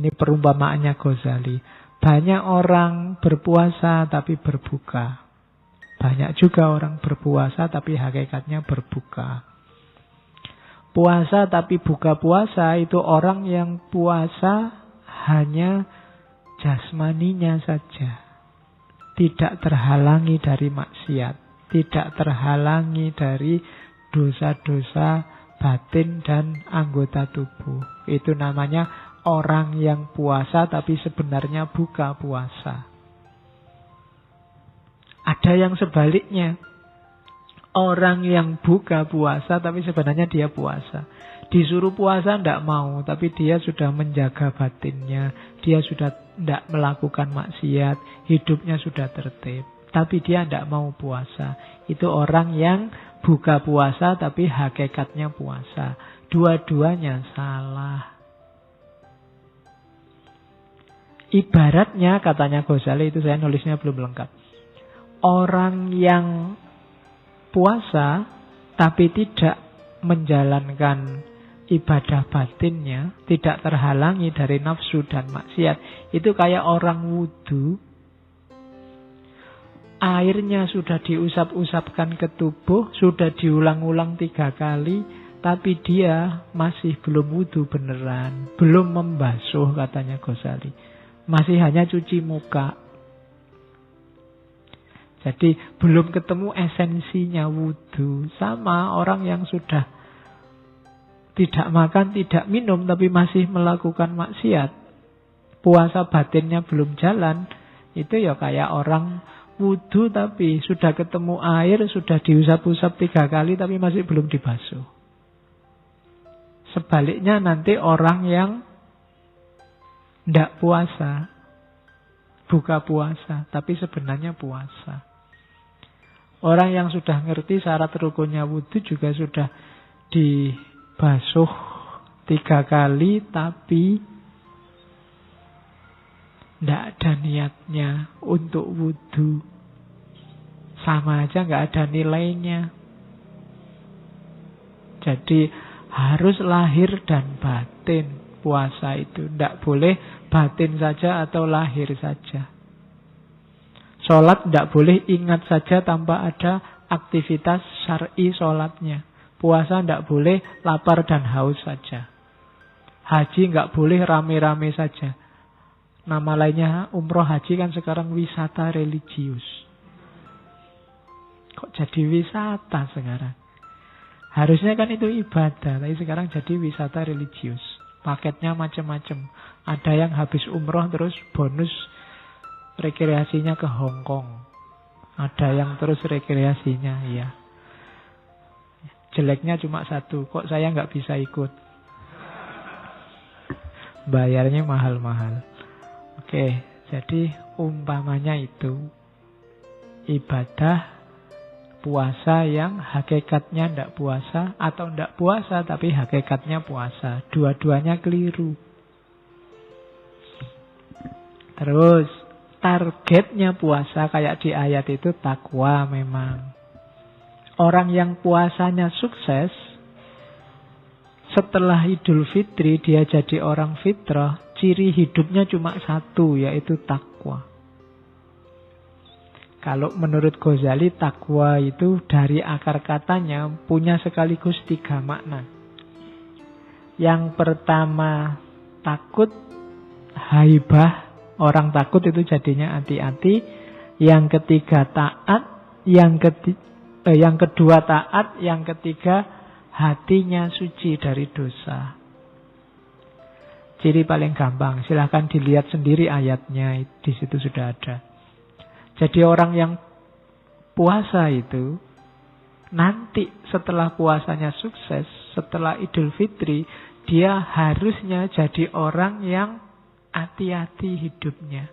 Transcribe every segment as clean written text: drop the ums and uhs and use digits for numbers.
Ini perumpamaannya Ghazali. Banyak orang berpuasa tapi berbuka. Banyak juga orang berpuasa tapi hakikatnya berbuka. Puasa tapi buka puasa itu orang yang puasa hanya jasmaninya saja. Tidak terhalangi dari maksiat. Tidak terhalangi dari dosa-dosa batin dan anggota tubuh. Itu namanya orang yang puasa tapi sebenarnya buka puasa. Ada yang sebaliknya. Orang yang buka puasa tapi sebenarnya dia puasa. Disuruh puasa tidak mau, tapi dia sudah menjaga batinnya. Dia sudah tidak melakukan maksiat. Hidupnya sudah tertib. Tapi dia tidak mau puasa. Itu orang yang buka puasa tapi hakikatnya puasa. Dua-duanya salah. Ibaratnya, katanya Ghazali, itu saya nulisnya belum lengkap. Orang yang puasa tapi tidak menjalankan ibadah batinnya, tidak terhalangi dari nafsu dan maksiat, itu kayak orang wudu. Airnya sudah diusap-usapkan ke tubuh, sudah diulang-ulang 3 kali, tapi dia masih belum wudu beneran, belum membasuh, katanya Ghazali. Masih hanya cuci muka. Jadi belum ketemu esensinya wudu. Sama orang yang sudah tidak makan, tidak minum, tapi masih melakukan maksiat. Puasa batinnya belum jalan. Itu ya kayak orang wudu tapi sudah ketemu air, sudah diusap-usap 3 kali, tapi masih belum dibasuh. Sebaliknya nanti orang yang tidak puasa, buka puasa, tapi sebenarnya puasa. Orang yang sudah ngerti syarat rukunnya wudu juga sudah dibasuh 3 kali, tapi tidak ada niatnya untuk wudu. Sama aja nggak ada nilainya. Jadi harus lahir dan batin puasa itu. Tidak boleh batin saja atau lahir saja. Sholat tidak boleh ingat saja tanpa ada aktivitas syar'i sholatnya. Puasa tidak boleh lapar dan haus saja. Haji nggak boleh rame-rame saja. Nama lainnya umroh haji kan sekarang wisata religius. Kok jadi wisata sekarang? Harusnya kan itu ibadah, tapi sekarang jadi wisata religius. Paketnya macam-macam. Ada yang habis umroh terus bonus rekreasinya ke Hong Kong. Ada yang terus rekreasinya, iya. Jeleknya cuma satu, kok saya nggak bisa ikut? Bayarnya mahal-mahal. Oke, jadi umpamanya itu ibadah puasa yang hakikatnya tidak puasa, atau tidak puasa tapi hakikatnya puasa. Dua-duanya keliru. Terus targetnya puasa kayak di ayat itu takwa memang. Orang yang puasanya sukses, setelah Idul Fitri dia jadi orang fitrah, ciri hidupnya cuma satu, yaitu takwa. Kalau menurut Ghazali, takwa itu dari akar katanya punya sekaligus 3 makna. Yang pertama takut, haibah. Orang takut itu jadinya hati-hati. Yang ketiga taat. Yang kedua taat. Yang ketiga hatinya suci dari dosa. Ciri paling gampang. Silahkan dilihat sendiri ayatnya. Di situ sudah ada. Jadi orang yang puasa itu nanti setelah puasanya sukses, setelah Idul Fitri, dia harusnya jadi orang yang hati-hati hidupnya.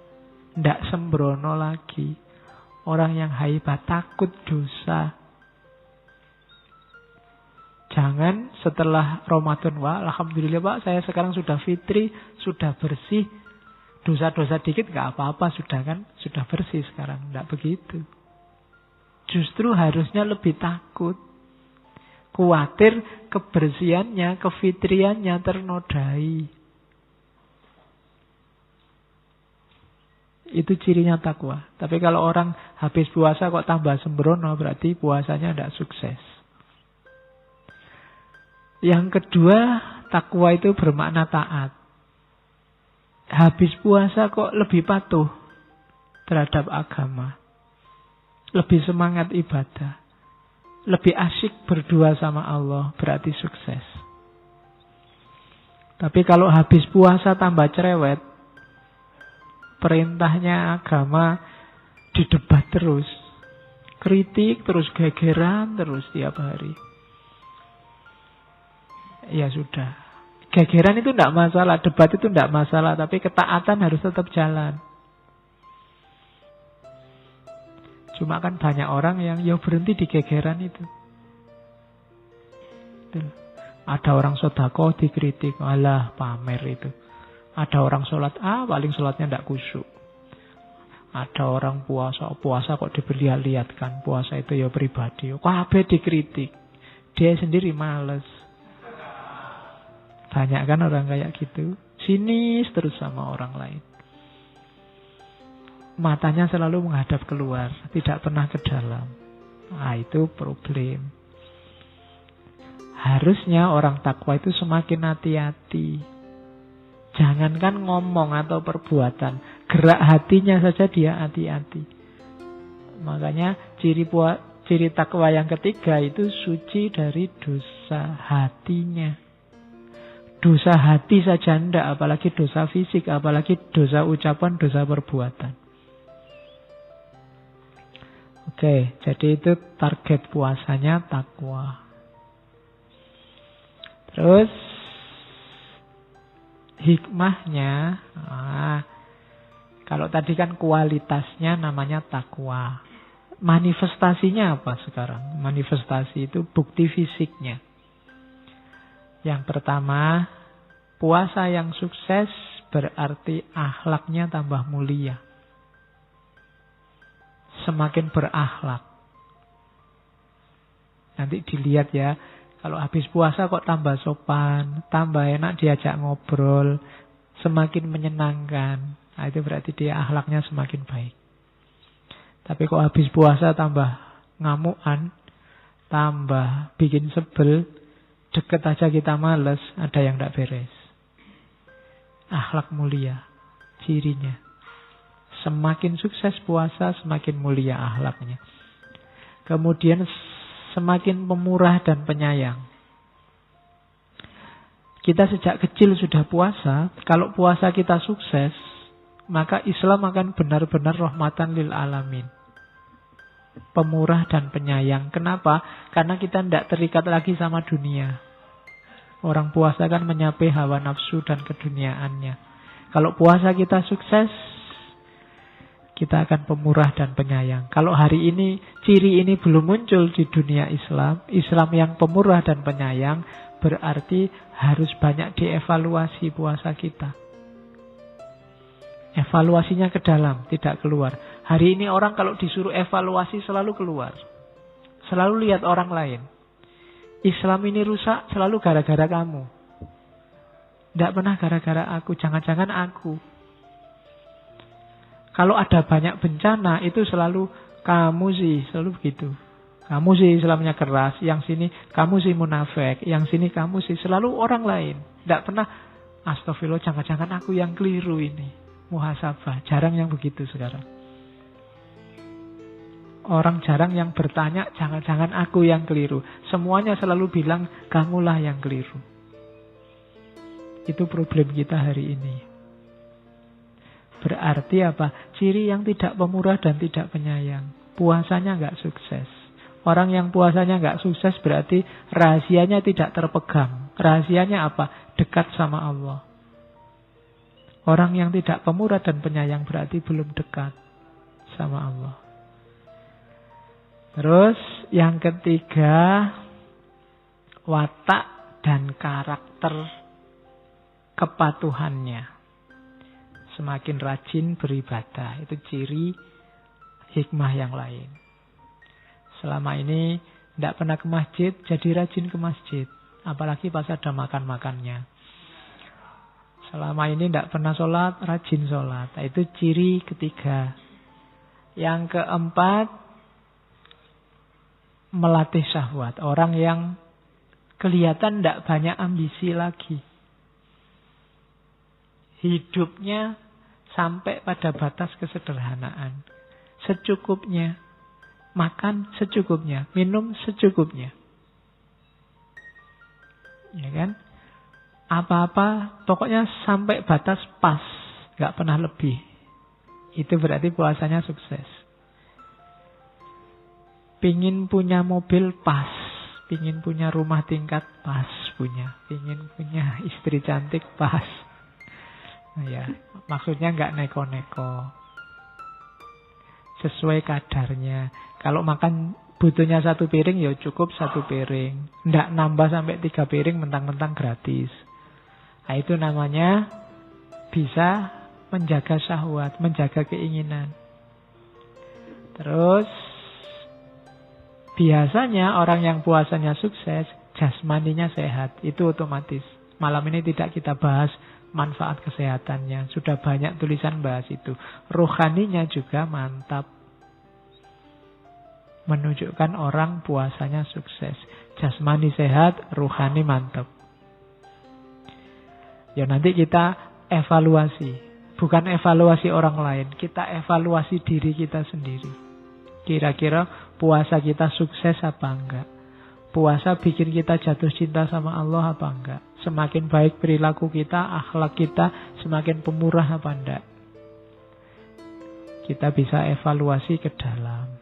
Tidak sembrono lagi. Orang yang haibah, takut dosa. Jangan setelah Ramadan, wah alhamdulillah Pak, saya sekarang sudah fitri, sudah bersih. Dosa-dosa dikit gak apa-apa, sudah kan, sudah bersih sekarang. Tidak begitu. Justru harusnya lebih takut. Khawatir kebersihannya, kefitriannya ternodai. Itu cirinya takwa. Tapi kalau orang habis puasa kok tambah sembrono, berarti puasanya tidak sukses. Yang kedua, takwa itu bermakna taat. Habis puasa kok lebih patuh terhadap agama. Lebih semangat ibadah. Lebih asyik berdua sama Allah, berarti sukses. Tapi kalau habis puasa tambah cerewet, perintahnya agama didebat terus. Kritik terus, gegeran terus tiap hari. Ya sudah. Gegeran itu tidak masalah, debat itu tidak masalah, tapi ketaatan harus tetap jalan. Cuma kan banyak orang yang ya berhenti di gegeran itu. Ada orang sedekah dikritik, alah pamer itu. Ada orang sholat, paling sholatnya tidak khusyuk. Ada orang puasa kok diperlihatkan. Puasa itu ya pribadi. Kabeh dikritik. Dia sendiri males. Banyak kan orang kayak gitu. Sinis terus sama orang lain. Matanya selalu menghadap keluar, tidak pernah ke dalam. Itu problem. Harusnya orang takwa itu semakin hati-hati. Jangankan ngomong atau perbuatan, gerak hatinya saja dia hati-hati. Makanya ciri takwa yang ketiga itu suci dari dosa hatinya. Dosa hati saja enggak, apalagi dosa fisik, apalagi dosa ucapan, dosa perbuatan. Oke, jadi itu target puasanya takwa. Terus hikmahnya, kalau tadi kan kualitasnya namanya takwa. Manifestasinya apa sekarang? Manifestasi itu bukti fisiknya. Yang pertama, puasa yang sukses berarti akhlaknya tambah mulia. Semakin berakhlak. Nanti dilihat ya, kalau habis puasa kok tambah sopan, tambah enak diajak ngobrol, semakin menyenangkan. Itu berarti dia akhlaknya semakin baik. Tapi kok habis puasa tambah ngamuan, tambah bikin sebel, deket aja kita males, ada yang tidak beres. Akhlak mulia, cirinya. Semakin sukses puasa, semakin mulia akhlaknya. Kemudian semakin pemurah dan penyayang. Kita sejak kecil sudah puasa. Kalau puasa kita sukses, maka Islam akan benar-benar rahmatan lil alamin. Pemurah dan penyayang. Kenapa? Karena kita tidak terikat lagi sama dunia. Orang puasa kan menyapai hawa nafsu dan keduniaannya. Kalau puasa kita sukses, kita akan pemurah dan penyayang. Kalau hari ini ciri ini belum muncul di dunia Islam, Islam yang pemurah dan penyayang, berarti harus banyak dievaluasi puasa kita. Evaluasinya ke dalam, tidak keluar. Hari ini orang kalau disuruh evaluasi selalu keluar. Selalu lihat orang lain. Islam ini rusak selalu gara-gara kamu. Tidak pernah gara-gara aku, jangan-jangan aku. Kalau ada banyak bencana, itu selalu kamu sih, selalu begitu. Kamu sih Islamnya keras, yang sini kamu sih munafik, yang sini kamu sih, selalu orang lain. Tidak pernah, astagfirullah, jangan-jangan aku yang keliru ini. Muhasabah, jarang yang begitu sekarang. Orang jarang yang bertanya, jangan-jangan aku yang keliru. Semuanya selalu bilang, kamulah yang keliru. Itu problem kita hari ini. Berarti apa? Ciri yang tidak pemurah dan tidak penyayang. Puasanya nggak sukses. Orang yang puasanya nggak sukses berarti rahasianya tidak terpegang. Rahasianya apa? Dekat sama Allah. Orang yang tidak pemurah dan penyayang berarti belum dekat sama Allah. Terus yang ketiga, watak dan karakter kepatuhannya. Semakin rajin beribadah. Itu ciri hikmah yang lain. Selama ini tidak pernah ke masjid, jadi rajin ke masjid. Apalagi pas ada makan-makannya. Selama ini tidak pernah sholat, rajin sholat. Nah, itu ciri ketiga. Yang keempat, melatih syahwat. Orang yang kelihatan tidak banyak ambisi lagi. Hidupnya sampai pada batas kesederhanaan. Secukupnya. Makan secukupnya. Minum secukupnya. Ya kan? Apa-apa, pokoknya sampai batas pas, nggak pernah lebih. Itu berarti puasanya sukses. Pingin punya mobil pas, pingin punya rumah tingkat pas punya, pingin punya istri cantik pas. Nah, ya, maksudnya nggak neko-neko, sesuai kadarnya. Kalau makan butuhnya 1 piring, ya cukup 1 piring. Nggak nambah sampai 3 piring mentang-mentang gratis. Nah, itu namanya bisa menjaga syahwat, menjaga keinginan. Terus, biasanya orang yang puasanya sukses, jasmaninya sehat. Itu otomatis. Malam ini tidak kita bahas manfaat kesehatannya. Sudah banyak tulisan bahas itu. Rohaninya juga mantap. Menunjukkan orang puasanya sukses. Jasmani sehat, rohani mantap. Ya nanti kita evaluasi. Bukan evaluasi orang lain. Kita evaluasi diri kita sendiri. Kira-kira puasa kita sukses apa enggak? Puasa bikin kita jatuh cinta sama Allah apa enggak? Semakin baik perilaku kita, akhlak kita, semakin pemurah apa enggak? Kita bisa evaluasi ke dalam.